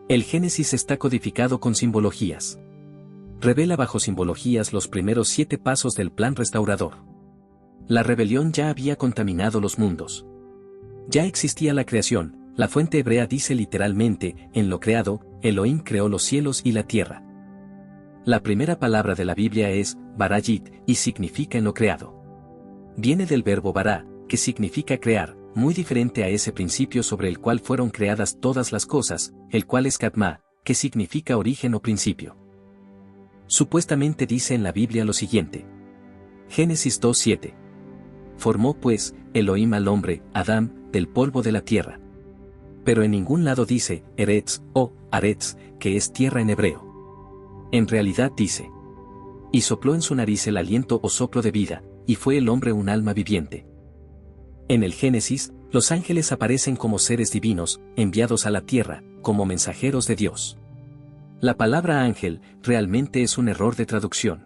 El Génesis está codificado con simbologías. Revela bajo simbologías los primeros 7 pasos del plan restaurador. La rebelión ya había contaminado los mundos. Ya existía la creación. La fuente hebrea dice literalmente, en lo creado, Elohim creó los cielos y la tierra. La primera palabra de la Biblia es, barayit, y significa en lo creado. Viene del verbo bará, que significa crear, muy diferente a ese principio sobre el cual fueron creadas todas las cosas, el cual es katma, que significa origen o principio. Supuestamente dice en la Biblia lo siguiente. Génesis 2:7. Formó pues, Elohim al hombre, Adán, del polvo de la tierra. Pero en ningún lado dice, Eretz, o, Aretz, que es tierra en hebreo. En realidad dice. Y sopló en su nariz el aliento o soplo de vida, y fue el hombre un alma viviente. En el Génesis, los ángeles aparecen como seres divinos, enviados a la tierra, como mensajeros de Dios. La palabra ángel, realmente es un error de traducción.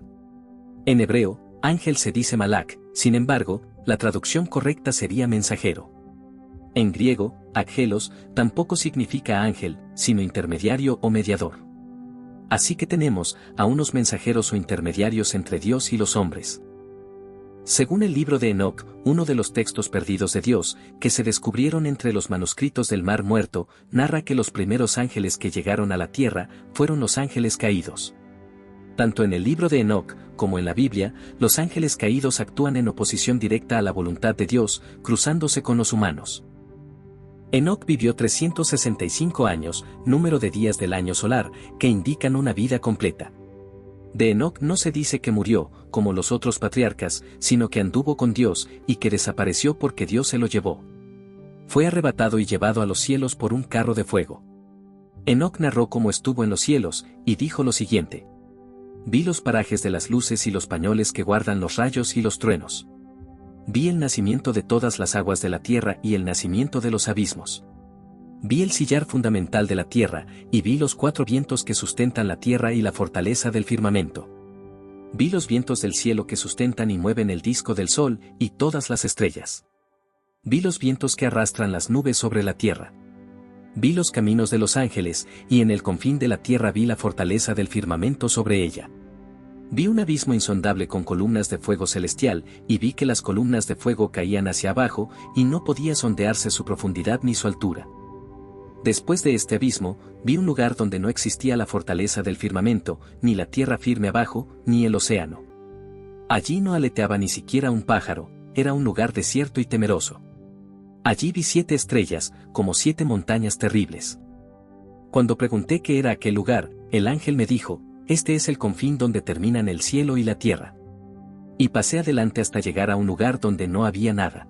En hebreo, ángel se dice malak, sin embargo, la traducción correcta sería mensajero. En griego, angelos, tampoco significa ángel, sino intermediario o mediador. Así que tenemos a unos mensajeros o intermediarios entre Dios y los hombres. Según el libro de Enoc, uno de los textos perdidos de Dios, que se descubrieron entre los manuscritos del Mar Muerto, narra que los primeros ángeles que llegaron a la tierra fueron los ángeles caídos. Tanto en el libro de Enoc, como en la Biblia, los ángeles caídos actúan en oposición directa a la voluntad de Dios, cruzándose con los humanos. Enoc vivió 365 años, número de días del año solar, que indican una vida completa. De Enoc no se dice que murió, como los otros patriarcas, sino que anduvo con Dios, y que desapareció porque Dios se lo llevó. Fue arrebatado y llevado a los cielos por un carro de fuego. Enoc narró cómo estuvo en los cielos, y dijo lo siguiente. Vi los parajes de las luces y los pañoles que guardan los rayos y los truenos. Vi el nacimiento de todas las aguas de la tierra y el nacimiento de los abismos. Vi el sillar fundamental de la tierra, y vi los 4 vientos que sustentan la tierra y la fortaleza del firmamento. Vi los vientos del cielo que sustentan y mueven el disco del sol, y todas las estrellas. Vi los vientos que arrastran las nubes sobre la tierra. Vi los caminos de los ángeles, y en el confín de la tierra vi la fortaleza del firmamento sobre ella. Vi un abismo insondable con columnas de fuego celestial, y vi que las columnas de fuego caían hacia abajo, y no podía sondearse su profundidad ni su altura. Después de este abismo, vi un lugar donde no existía la fortaleza del firmamento, ni la tierra firme abajo, ni el océano. Allí no aleteaba ni siquiera un pájaro, era un lugar desierto y temeroso. Allí vi 7 estrellas, como 7 montañas terribles. Cuando pregunté qué era aquel lugar, el ángel me dijo, este es el confín donde terminan el cielo y la tierra. Y pasé adelante hasta llegar a un lugar donde no había nada.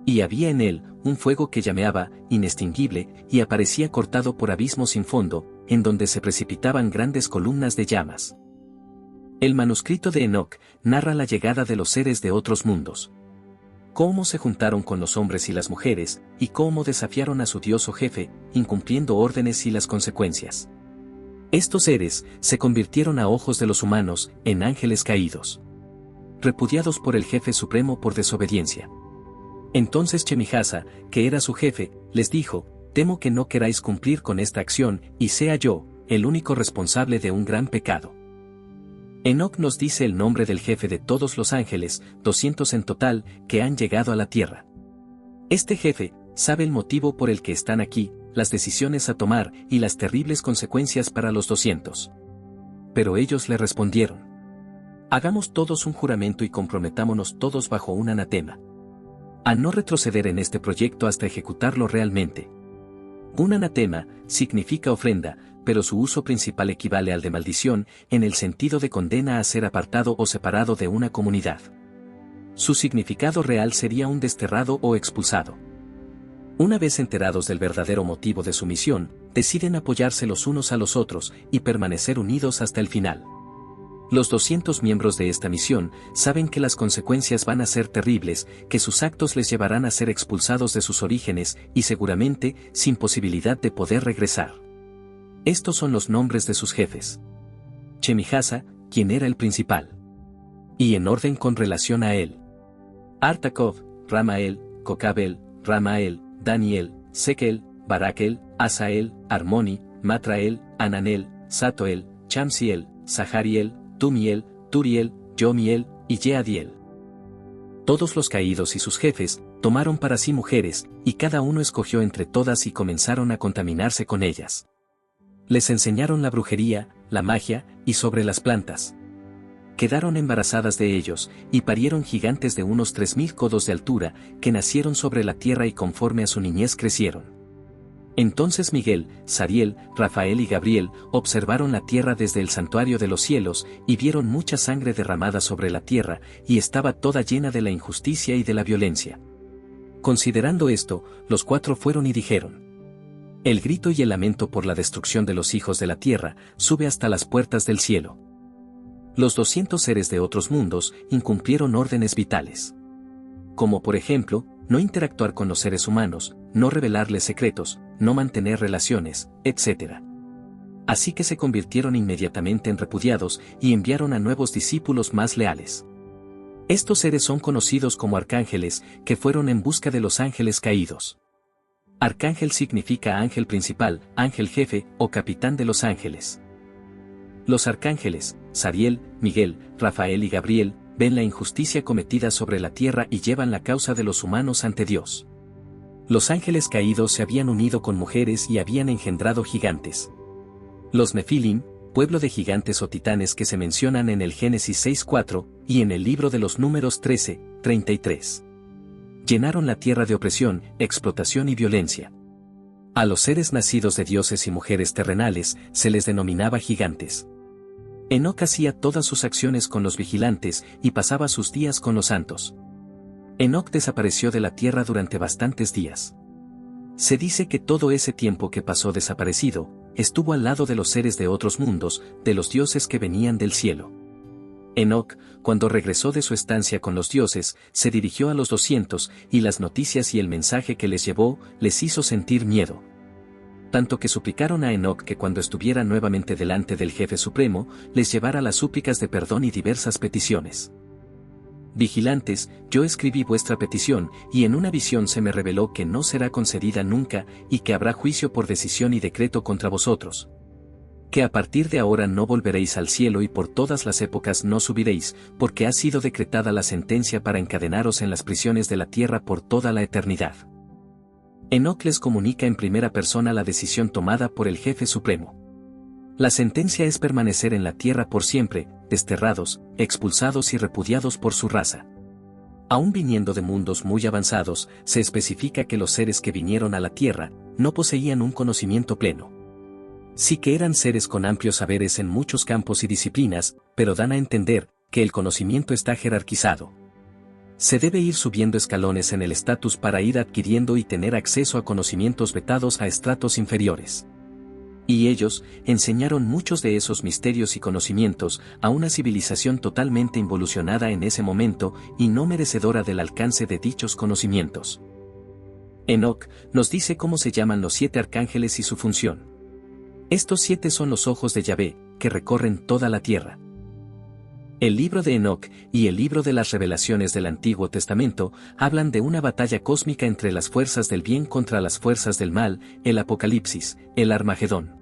Y había en él un fuego que llameaba, inextinguible, y aparecía cortado por abismos sin fondo, en donde se precipitaban grandes columnas de llamas. El manuscrito de Enoc narra la llegada de los seres de otros mundos. Cómo se juntaron con los hombres y las mujeres, y cómo desafiaron a su Dios o jefe, incumpliendo órdenes y las consecuencias. Estos seres se convirtieron a ojos de los humanos en ángeles caídos, repudiados por el jefe supremo por desobediencia. Entonces Chemijasa, que era su jefe, les dijo, temo que no queráis cumplir con esta acción, y sea yo, el único responsable de un gran pecado. Enoc nos dice el nombre del jefe de todos los ángeles, 200 en total, que han llegado a la tierra. Este jefe sabe el motivo por el que están aquí, las decisiones a tomar y las terribles consecuencias para los 200. Pero ellos le respondieron. Hagamos todos un juramento y comprometámonos todos bajo un anatema a no retroceder en este proyecto hasta ejecutarlo realmente. Un anatema significa ofrenda, pero su uso principal equivale al de maldición, en el sentido de condena a ser apartado o separado de una comunidad. Su significado real sería un desterrado o expulsado. Una vez enterados del verdadero motivo de su misión, deciden apoyarse los unos a los otros y permanecer unidos hasta el final. Los 200 miembros de esta misión saben que las consecuencias van a ser terribles, que sus actos les llevarán a ser expulsados de sus orígenes y seguramente sin posibilidad de poder regresar. Estos son los nombres de sus jefes. Chemijasa, quien era el principal. Y en orden con relación a él. Artakov, Ramael, Kokabel, Ramael, Daniel, Sekel, Barakel, Asael, Armoni, Matrael, Ananel, Satoel, Chamsiel, Sahariel, Tumiel, Turiel, Yomiel y Jeadiel. Todos los caídos y sus jefes tomaron para sí mujeres, y cada uno escogió entre todas y comenzaron a contaminarse con ellas. Les enseñaron la brujería, la magia, y sobre las plantas. Quedaron embarazadas de ellos, y parieron gigantes de unos 3000 codos de altura, que nacieron sobre la tierra y conforme a su niñez crecieron. Entonces Miguel, Sariel, Rafael y Gabriel observaron la tierra desde el santuario de los cielos, y vieron mucha sangre derramada sobre la tierra, y estaba toda llena de la injusticia y de la violencia. Considerando esto, los 4 fueron y dijeron: el grito y el lamento por la destrucción de los hijos de la tierra sube hasta las puertas del cielo. Los 200 seres de otros mundos incumplieron órdenes vitales. Como por ejemplo, no interactuar con los seres humanos, no revelarles secretos, no mantener relaciones, etc. Así que se convirtieron inmediatamente en repudiados y enviaron a nuevos discípulos más leales. Estos seres son conocidos como arcángeles, que fueron en busca de los ángeles caídos. Arcángel significa ángel principal, ángel jefe o capitán de los ángeles. Los arcángeles, Sariel, Miguel, Rafael y Gabriel, ven la injusticia cometida sobre la tierra y llevan la causa de los humanos ante Dios. Los ángeles caídos se habían unido con mujeres y habían engendrado gigantes. Los Nefilim, pueblo de gigantes o titanes que se mencionan en el Génesis 6:4 y en el libro de los Números 13:33. Llenaron la tierra de opresión, explotación y violencia. A los seres nacidos de dioses y mujeres terrenales se les denominaba gigantes. Enoc hacía todas sus acciones con los vigilantes y pasaba sus días con los santos. Enoc desapareció de la tierra durante bastantes días. Se dice que todo ese tiempo que pasó desaparecido, estuvo al lado de los seres de otros mundos, de los dioses que venían del cielo. Enoc, cuando regresó de su estancia con los dioses, se dirigió a los 200, y las noticias y el mensaje que les llevó, les hizo sentir miedo. Tanto que suplicaron a Enoc que cuando estuviera nuevamente delante del Jefe Supremo, les llevara las súplicas de perdón y diversas peticiones. Vigilantes, yo escribí vuestra petición, y en una visión se me reveló que no será concedida nunca, y que habrá juicio por decisión y decreto contra vosotros. Que a partir de ahora no volveréis al cielo y por todas las épocas no subiréis, porque ha sido decretada la sentencia para encadenaros en las prisiones de la tierra por toda la eternidad. Enoc les comunica en primera persona la decisión tomada por el Jefe Supremo. La sentencia es permanecer en la tierra por siempre, desterrados, expulsados y repudiados por su raza. Aún viniendo de mundos muy avanzados, se especifica que los seres que vinieron a la tierra no poseían un conocimiento pleno. Sí que eran seres con amplios saberes en muchos campos y disciplinas, pero dan a entender que el conocimiento está jerarquizado. Se debe ir subiendo escalones en el estatus para ir adquiriendo y tener acceso a conocimientos vetados a estratos inferiores. Y ellos enseñaron muchos de esos misterios y conocimientos a una civilización totalmente involucionada en ese momento y no merecedora del alcance de dichos conocimientos. Enoc nos dice cómo se llaman los 7 arcángeles y su función. Estos 7 son los ojos de Yahvé, que recorren toda la tierra. El libro de Enoc y el libro de las revelaciones del Antiguo Testamento hablan de una batalla cósmica entre las fuerzas del bien contra las fuerzas del mal, el Apocalipsis, el Armagedón.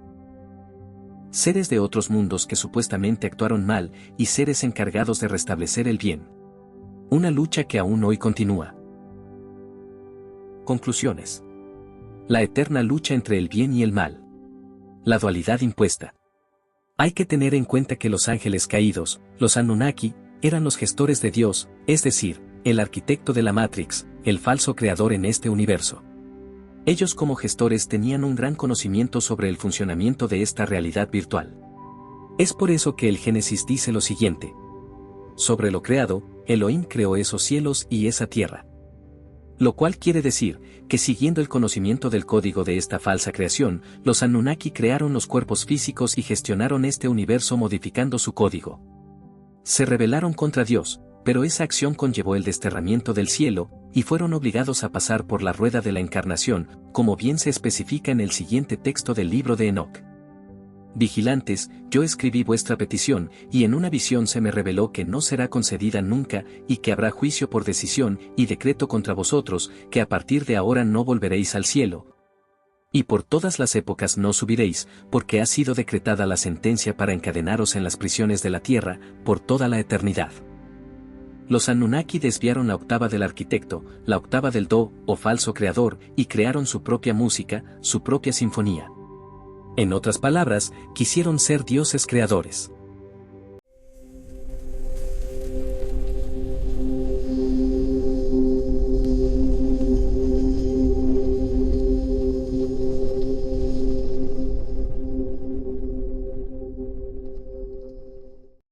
Seres de otros mundos que supuestamente actuaron mal y seres encargados de restablecer el bien. Una lucha que aún hoy continúa. Conclusiones. La eterna lucha entre el bien y el mal. La dualidad impuesta. Hay que tener en cuenta que los ángeles caídos, los Anunnaki, eran los gestores de Dios, es decir, el arquitecto de la Matrix, el falso creador en este universo. Ellos como gestores tenían un gran conocimiento sobre el funcionamiento de esta realidad virtual. Es por eso que el Génesis dice lo siguiente. Sobre lo creado, Elohim creó esos cielos y esa tierra. Lo cual quiere decir, que siguiendo el conocimiento del código de esta falsa creación, los Anunnaki crearon los cuerpos físicos y gestionaron este universo modificando su código. Se rebelaron contra Dios, pero esa acción conllevó el desterramiento del cielo, y fueron obligados a pasar por la rueda de la encarnación, como bien se especifica en el siguiente texto del libro de Enoc. Vigilantes, yo escribí vuestra petición, y en una visión se me reveló que no será concedida nunca, y que habrá juicio por decisión y decreto contra vosotros, que a partir de ahora no volveréis al cielo. Y por todas las épocas no subiréis, porque ha sido decretada la sentencia para encadenaros en las prisiones de la tierra, por toda la eternidad. Los Anunnaki desviaron la octava del arquitecto, la octava del Do, o falso creador, y crearon su propia música, su propia sinfonía. En otras palabras, quisieron ser dioses creadores.